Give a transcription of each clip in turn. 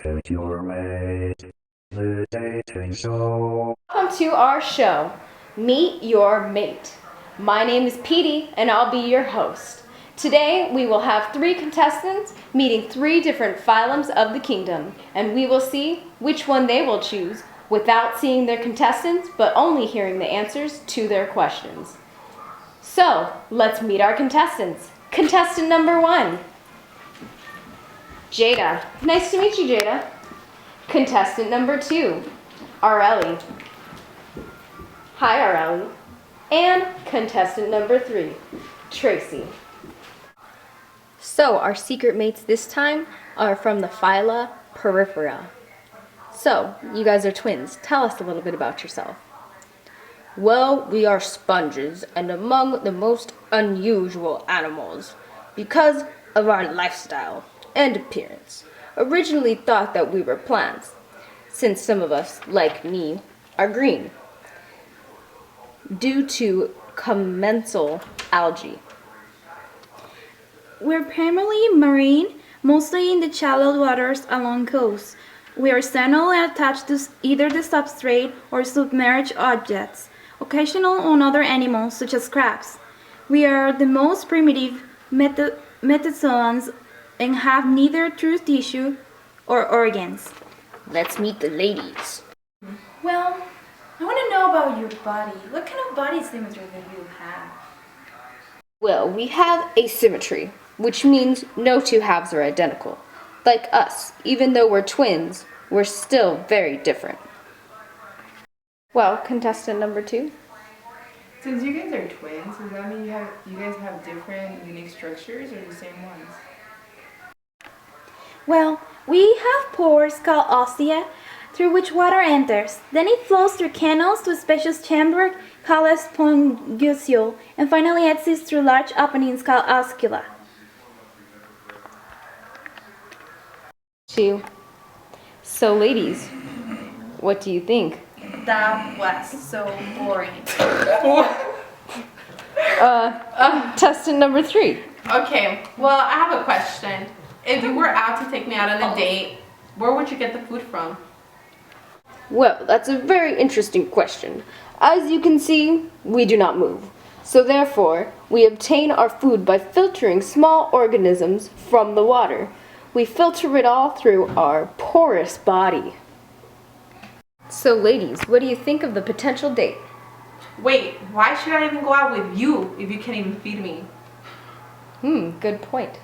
Put your mate, the dating show. Welcome to our show, Meet Your Mate. My name is Petey, and I'll be your host. Today, we will have 3 contestants meeting 3 different phylums of the kingdom, and we will see which one they will choose without seeing their contestants, but only hearing the answers to their questions. So, let's meet our contestants. Contestant number 1, Jada. Nice to meet you, Jada. Contestant number 2, Areli. Hi, Areli. And contestant number 3, Tracy. So, our secret mates this time are from the phyla Peripera. So, you guys are twins. Tell us a little bit about yourself. Well, we are sponges and among the most unusual animals because of our lifestyle and appearance. Originally thought that we were plants, since some of us, like me, are green, due to commensal algae. We're primarily marine, mostly in the shallow waters along coasts. We are seasonally attached to either the substrate or submerged objects, occasional on other animals such as crabs. We are the most primitive metazoans and have neither true tissue or organs. Let's meet the ladies. Well, I want to know about your body. What kind of body symmetry do you have? Well, we have asymmetry, which means no 2 halves are identical. Like us, even though we're twins, we're still very different. Well, contestant number 2. Since you guys are twins, does that mean you guys have different unique structures or the same ones? Well, we have pores called ostia through which water enters. Then it flows through canals to a spacious chamber called a spongiosole, and finally exits through large openings called oscula. 2. So, ladies, what do you think? That was so boring. Contestant number 3. Okay, well, I have a question. If you were out to take me out on a date, where would you get the food from? Well, that's a very interesting question. As you can see, we do not move. So therefore, we obtain our food by filtering small organisms from the water. We filter it all through our porous body. So ladies, what do you think of the potential date? Wait, why should I even go out with you if you can't even feed me? Good point.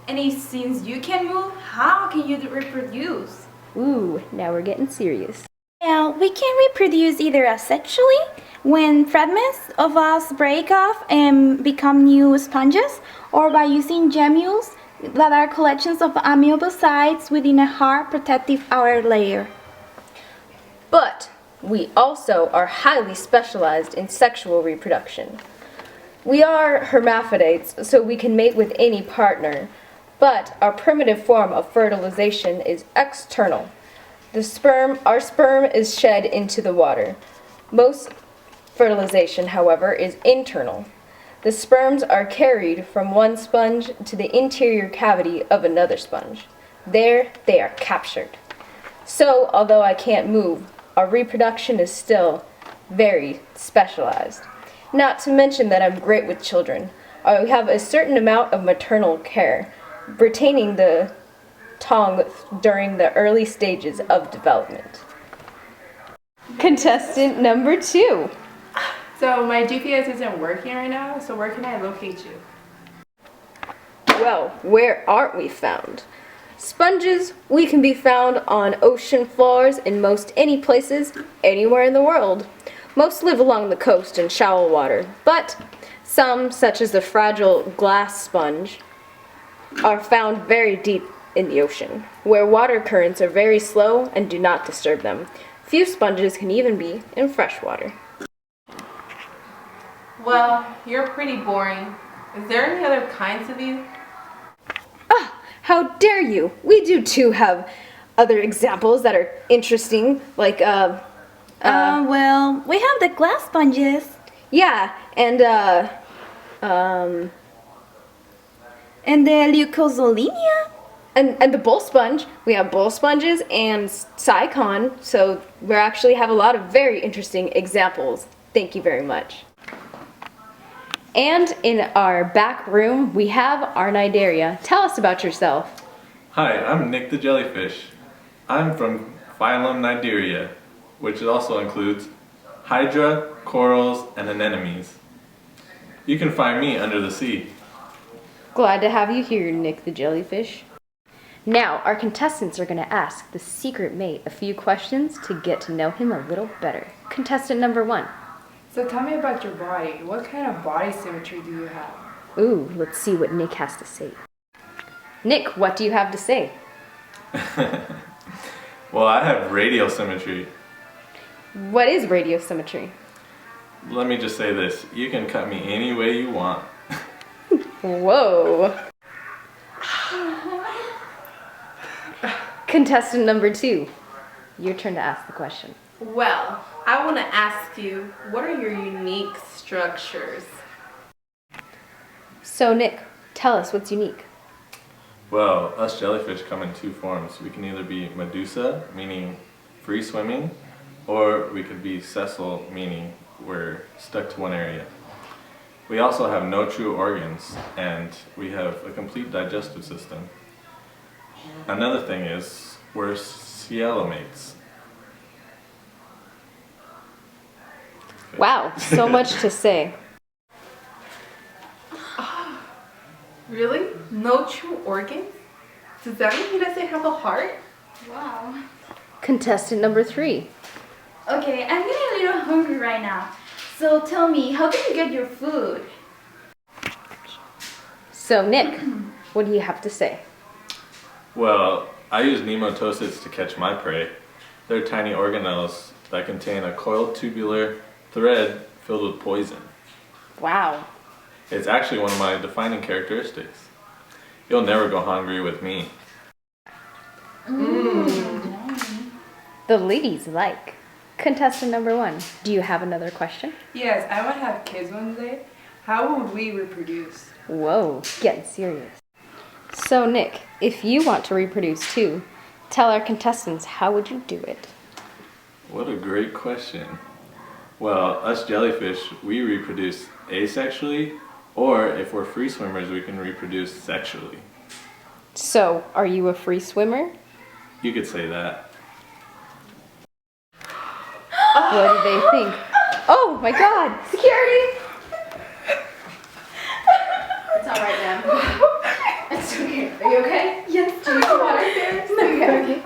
And since you can move, how can you reproduce? Ooh, now we're getting serious. Well, we can reproduce either asexually, when fragments of us break off and become new sponges, or by using gemmules that are collections of amebocytes within a hard protective outer layer. But we also are highly specialized in sexual reproduction. We are hermaphrodites, so we can mate with any partner, but our primitive form of fertilization is external. Our sperm is shed into the water. Most fertilization, however, is internal. The sperms are carried from one sponge to the interior cavity of another sponge. There, they are captured. So, although I can't move, our reproduction is still very specialized. Not to mention that I'm great with children. I have a certain amount of maternal care, retaining the tongue during the early stages of development. Contestant number 2. So my GPS isn't working right now, so where can I locate you? Well, where aren't we found? Sponges, we can be found on ocean floors in most any places, anywhere in the world. Most live along the coast in shallow water, but some, such as the fragile glass sponge, are found very deep in the ocean, where water currents are very slow and do not disturb them. Few sponges can even be in fresh water. Well, you're pretty boring. Is there any other kinds of you? How dare you? We do too have other examples that are interesting, like, Well, we have the glass sponges. yeah, and, And the leucozolemia. And the bowl sponge, we have bowl sponges and Psycon, so we actually have a lot of very interesting examples. Thank you very much. And in our back room, we have our Cnidaria. Tell us about yourself. Hi, I'm Nick the Jellyfish. I'm from phylum Cnidaria, which also includes Hydra, corals, and anemones. You can find me under the sea. Glad to have you here, Nick the Jellyfish. Now, our contestants are going to ask the secret mate a few questions to get to know him a little better. Contestant number 1. So tell me about your body. What kind of body symmetry do you have? Ooh, let's see what Nick has to say. Nick, what do you have to say? Well, I have radial symmetry. What is radiosymmetry? Let me just say this. You can cut me any way you want. Whoa. Contestant number 2. Your turn to ask the question. Well, I want to ask you, what are your unique structures? So, Nick, tell us what's unique. Well, us jellyfish come in 2 forms. We can either be Medusa, meaning free swimming, or we could be sessile, meaning we're stuck to one area. We also have no true organs, and we have a complete digestive system. Another thing is, we're coelomates. Wow, so much to say. Really? No true organs? Does that mean he doesn't have a heart? Wow. Contestant number 3. Okay, I'm getting a little hungry right now. So tell me, how can you get your food? So, Nick, what do you have to say? Well, I use nematocysts to catch my prey. They're tiny organelles that contain a coiled tubular thread filled with poison. Wow. It's actually one of my defining characteristics. You'll never go hungry with me. The ladies like. Contestant number 1, do you have another question? Yes, I want to have kids one day. How would we reproduce? Whoa, getting serious. So, Nick, if you want to reproduce too, tell our contestants how would you do it? What a great question. Well, us jellyfish, we reproduce asexually, or if we're free swimmers, we can reproduce sexually. So, are you a free swimmer? You could say that. What do they think? Oh my god! Security! It's alright, ma'am. It's okay. Are you okay? Yes. Do you need some water? Okay.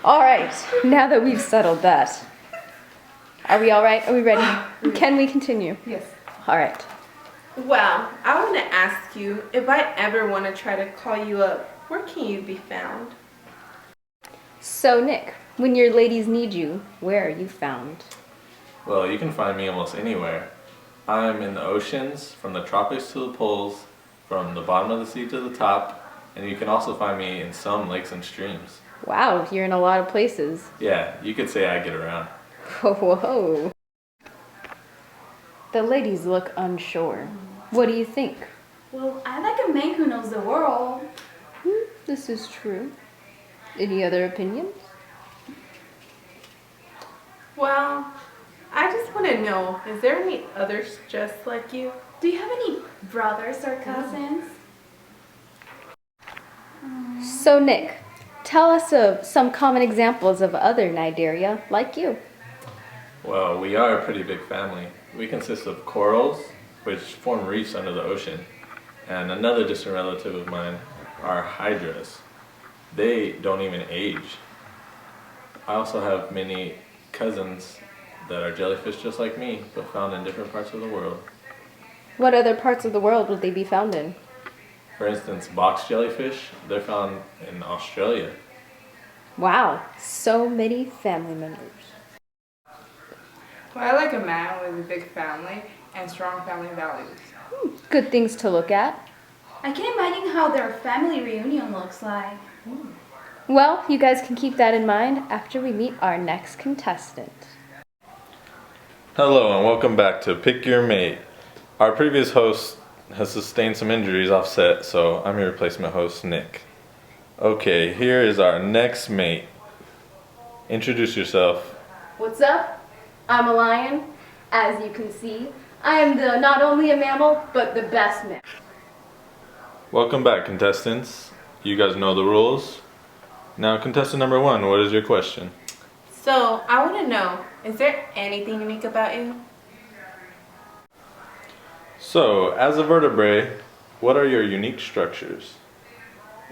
Alright, now that we've settled that, are we alright? Are we ready? Can we continue? Yes. Alright. Well, I want to ask you, if I ever want to try to call you up, where can you be found? So, Nick, when your ladies need you, where are you found? Well, you can find me almost anywhere. I'm in the oceans, from the tropics to the poles, from the bottom of the sea to the top, and you can also find me in some lakes and streams. Wow, you're in a lot of places. Yeah, you could say I get around. Whoa. The ladies look unsure. What do you think? Well, I like a man who knows the world. This is true. Any other opinions? Well, I just want to know, is there any others just like you? Do you have any brothers or cousins? So, Nick, tell us of some common examples of other Cnidaria like you. Well, we are a pretty big family. We consist of corals, which form reefs under the ocean, and another distant relative of mine are hydras. They don't even age. I also have many cousins that are jellyfish just like me, but found in different parts of the world. What other parts of the world would they be found in? For instance, box jellyfish, they're found in Australia. Wow, so many family members. Well, I like a man with a big family and strong family values. Good things to look at. I can imagine how their family reunion looks like. Well, you guys can keep that in mind after we meet our next contestant. Hello and welcome back to Pick Your Mate. Our previous host has sustained some injuries off set, so I'm your replacement host, Nick. Okay, here is our next mate. Introduce yourself. What's up? I'm a lion. As you can see, I am not only a mammal, but the best mammal. Welcome back, contestants. You guys know the rules. Now, contestant number 1, what is your question? So, I want to know, is there anything unique about you? So, as a vertebrate, what are your unique structures?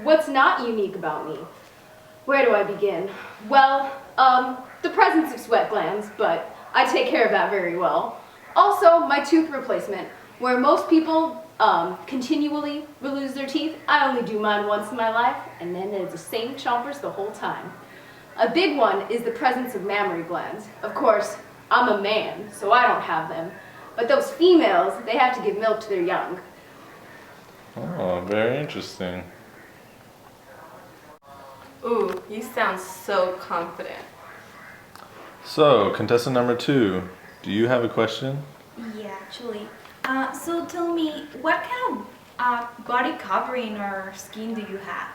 What's not unique about me? Where do I begin? Well, the presence of sweat glands, but I take care of that very well. Also, my tooth replacement, where most people continually will lose their teeth. I only do mine once in my life, and then it's the same chompers the whole time. A big one is the presence of mammary glands. Of course, I'm a man, so I don't have them. But those females, they have to give milk to their young. Oh, very interesting. Ooh, you sound so confident. So, contestant number 2, do you have a question? Yeah, actually. So tell me, what kind of body covering or skin do you have?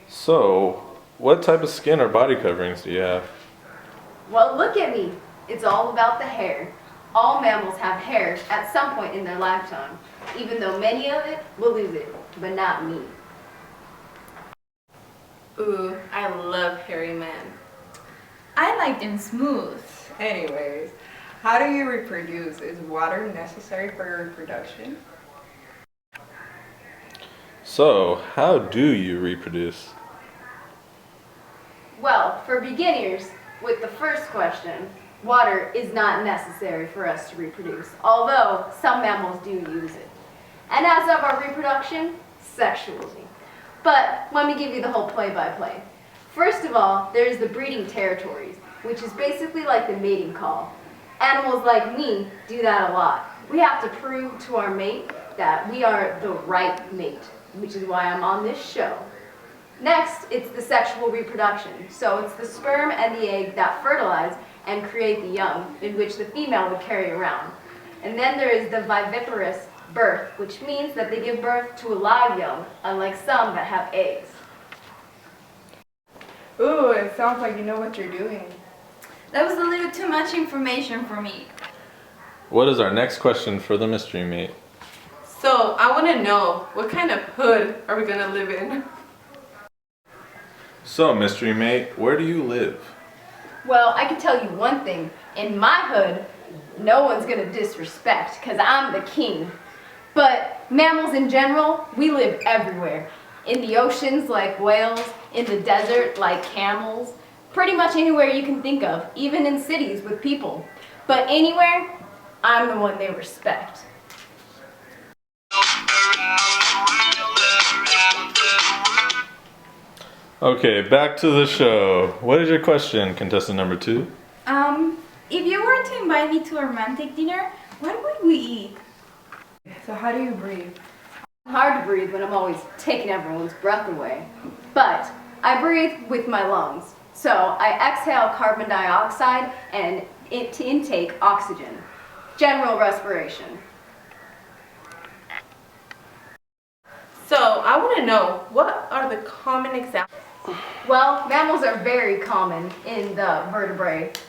So, what type of skin or body coverings do you have? Well, look at me. It's all about the hair. All mammals have hair at some point in their lifetime, even though many of it will lose it, but not me. Ooh, I love hairy men. I like them smooth. Anyways, how do you reproduce? Is water necessary for your reproduction? So, how do you reproduce? Well, for beginners, with the first question, water is not necessary for us to reproduce, although some mammals do use it. And as of our reproduction, sexually. But let me give you the whole play-by-play. First of all, there's the breeding territories, which is basically like the mating call. Animals like me do that a lot. We have to prove to our mate that we are the right mate, which is why I'm on this show. Next, it's the sexual reproduction. So it's the sperm and the egg that fertilize and create the young, in which the female would carry around. And then there is the viviparous birth, which means that they give birth to a live young, unlike some that have eggs. Ooh, it sounds like you know what you're doing. That was a little too much information for me. What is our next question for the mystery mate? So, I want to know, what kind of hood are we going to live in? So, mystery mate, where do you live? Well, I can tell you one thing. In my hood, no one's gonna disrespect, because I'm the king. But mammals in general, we live everywhere. In the oceans like whales, in the desert like camels, pretty much anywhere you can think of, even in cities with people. But anywhere, I'm the one they respect. Okay, back to the show. What is your question, contestant number 2? If you were to invite me to a romantic dinner, what would we eat? So how do you breathe? Hard to breathe when I'm always taking everyone's breath away. But I breathe with my lungs. So I exhale carbon dioxide and intake oxygen. General respiration. So, I want to know, what are the common examples? Well, mammals are very common in the vertebrate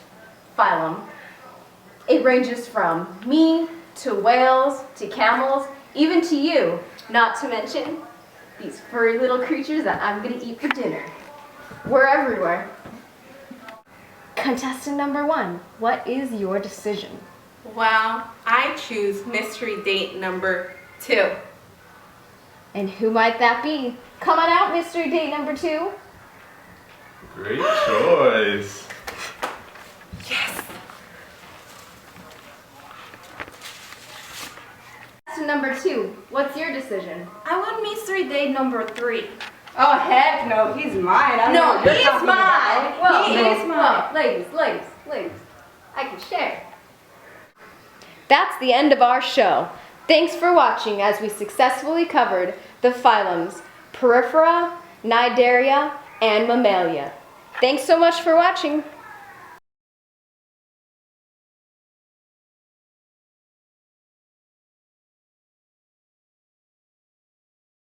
phylum. It ranges from me to whales to camels, even to you, not to mention these furry little creatures that I'm gonna eat for dinner. We're everywhere. Contestant number 1, what is your decision? Well, I choose mystery date number 2. And who might that be? Come on out, mystery date number 2. Great choice. Yes! Contestant number 2, what's your decision? I want mystery date number 3. Oh heck no, he's mine. I don't know No, what you're he's talking mine. about. Well, He no, is mine. well, ladies, I can share. That's the end of our show. Thanks for watching as we successfully covered the phylums Porifera, Cnidaria, and Mammalia. Thanks so much for watching.